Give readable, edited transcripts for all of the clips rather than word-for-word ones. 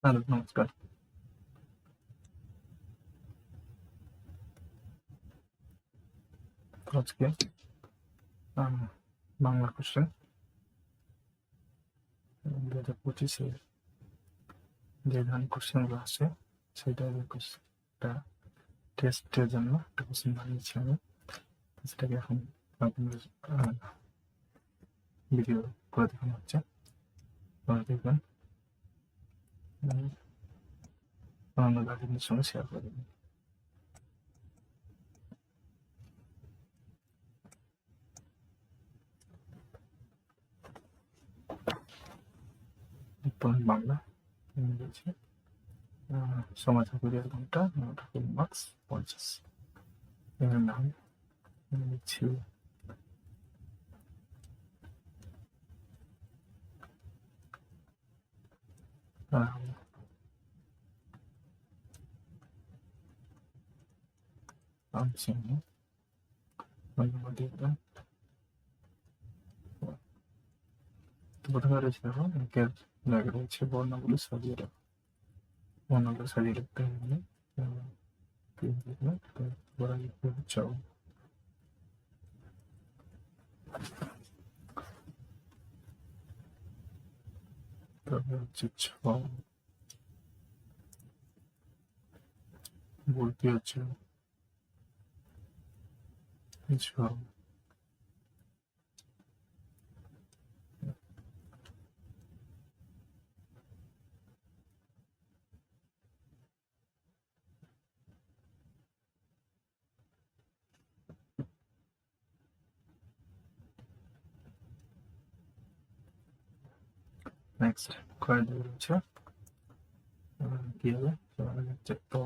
Hello, নমস্কার। আজকে আ Bangla question ২০২৫ এর যে ধরনের কোয়েশ্চেনগুলো আসে সেটার একটা টেস্টের জন্য একটা কোয়েশ্চেন বানিয়েছি আমি। সেটাকে এখন আপনাদের আ ভিডিও করে দেখানো হচ্ছে। আপনারা দেখবেন এবং অন্যান্য গার্ডিয়ানদের সঙ্গে শেয়ার করে দেবেন। পয়েন্ট বাংলা, ইংরেজি, সময় থাকবে ১.৫ ঘন্টা, ফুল মার্কস ৫০। এর নাম লিখছি রামসিংহ। দেখবেন তো প্রথমে রয়েছে দেখো একের জায়গায় রয়েছে বর্ণগুলো সাজিয়ে রাখো। বর্ণগুলো সাজিয়ে রাখতে হবে। বলা লিখতে চাও তারপরে হচ্ছে ছ বলতে হচ্ছে ছ নেক্সট কয়েক দিকে রয়েছে কি হবে হচ্ছে তো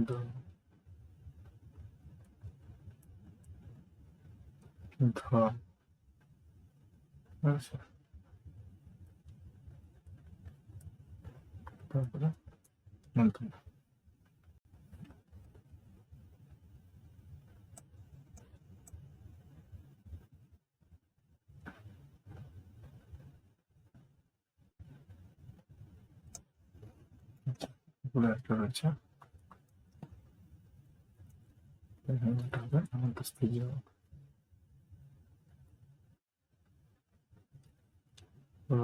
দ ধ আচ্ছা তারপরে মূর্ধন্য এগুলো একটা রয়েছে এখানে হবে আমার কাছ থেকে র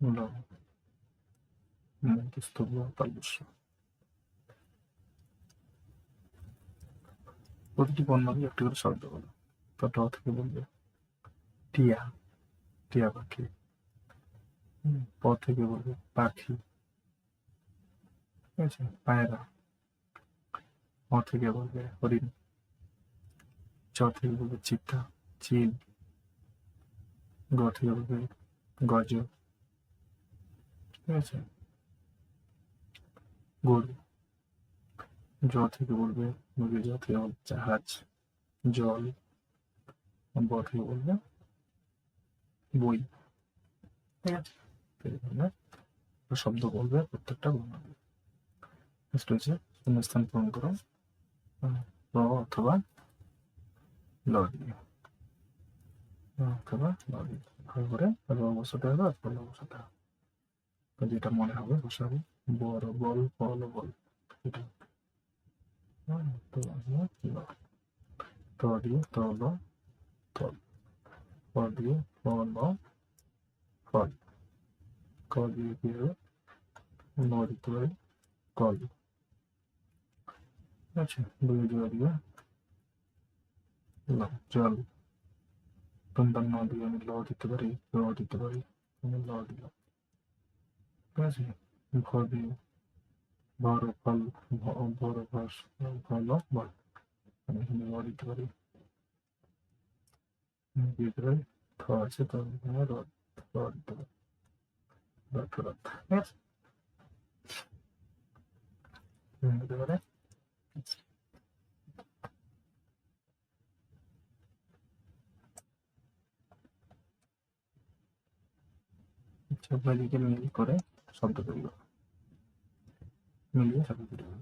ল মধ্যস্থ তালব্য। প্রতিটি বর্ণকে একটি করে শব্দ বলো। তো ট থেকে বলবে টিয়া, টিয়া পাখি। প থেকে বলবে পাখি, ঠিক আছে, পায়রা। হ থেকে বলবে হরিণ। চ থেকে বলবে চিতা, চিল। গ থেকে বলবে গজ, ঠিক আছে, গরু। জ থেকে বলবে মুরগি, জ থেকে বলবে জাহাজ, জল। ব থেকে বলবে বই, ঠিক আছে। এইভাবে শব্দ বলবে প্রত্যেকটা বর্ণ। নেক্সট হচ্ছে শূন্যস্থান পূরণ করো র অথবা ল দিয়ে, অথবা ল দিয়ে ভালো করে র বসাতে হবে অথবা ল বসাতে হবে। তো যেটা মনে হবে বসাবো। বড় বল, বল বল, এটা তো ল। ত দিয়ে তল, তল। প দিয়ে ফল, ফল। ক দিয়ে কি হবে? ন দিতে পারি, কল, ঠিক আছে। দুই দিয়ে দিয়ে জল, তোমরা ন দিয়ে আমি ল দিতে পারি, ল দিতে পারি, আমি ল দিলাম, ঠিক আছে। ভ দিয়ে বড় ফল, বড় ঘাস, ভালো বল, আমি এখানে ল দিতে পারি, ভিতরে থ আছে তো আমি এখানে র দিতে পারি, রথ, ঠিক আছে। দিতে পারে সবাইকে মিল করে শব্দ তৈরি করো, মিলিয়ে শব্দ তৈরি করো।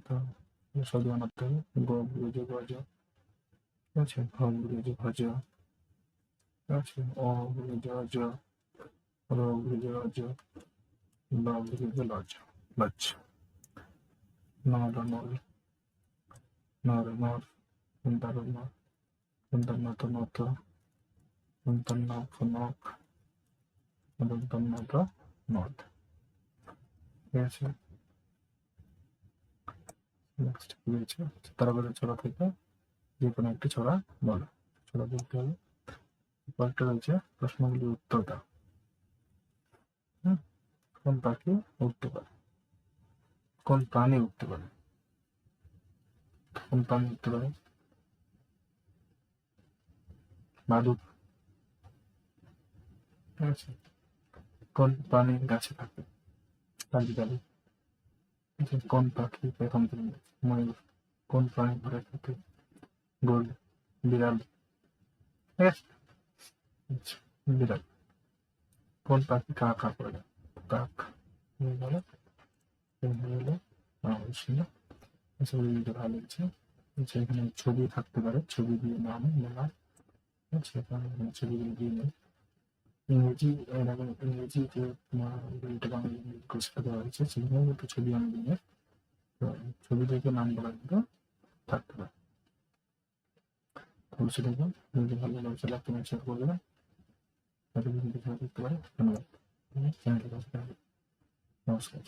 তো শব্দ বানাতে হবে গ বুঝে গজ, ঠিক আছে। ভ বুঝে ভজ, ঠিক আছে। অ বুঝে অজ, র বুঝে অজ, ল বুঝে লজ, লজ। নর নর, নর নর, নর নর, নত নত, নখ নখ, নত নদ, ঠিক আছে। নেক্সট কি রয়েছে, তারপরে ছড়া থেকে যে কোনো একটি ছড়া বলো, ছড়া বলতে হবে। কয়েকটা রয়েছে, প্রশ্নগুলির উত্তর দাও। কোন পাখি উঠতে পারে, কোন প্রাণী উঠতে পারে, কোন প্রাণী উঠতে পারে, বাদুড়, ঠিক আছে। কোন প্রাণী গাছে থাকে, কালি কালি, ঠিক আছে। কোন পাখি প্রথম দিন, ময়ূর। কোন প্রাণী ঘরে থাকে, গরু, বিড়াল, ঠিক আছে। আচ্ছা, বিড়াল। কোন পাখি কা কা করে, কাক, বলে হলো ছিল। আচ্ছা, ভিডিওটা ভালো লেগেছে। আচ্ছা, এখানে ছবি থাকতে পারে, ছবি দিয়ে নাম বলা, ঠিক আছে। এখানে ছবিগুলো দিয়ে নেই। ইংরেজি, এরকম ইংরেজি যে বইটা বাংলা ইংরেজি কোর্সটা দেওয়া হয়েছে, সেখানে একটু ছবি আমি দিয়ে, তো ছবি দেখে নাম বলা কিন্তু থাকতে পারে। অবশ্যই দেখবেন, যদি ভালো লাগছে লাগতে শেয়ার করে দেবেন, তাহলে ভিডিওটা দেখতে পারে। ধন্যবাদ, চ্যানেলটা সাবস্ক্রাইব, নমস্কার।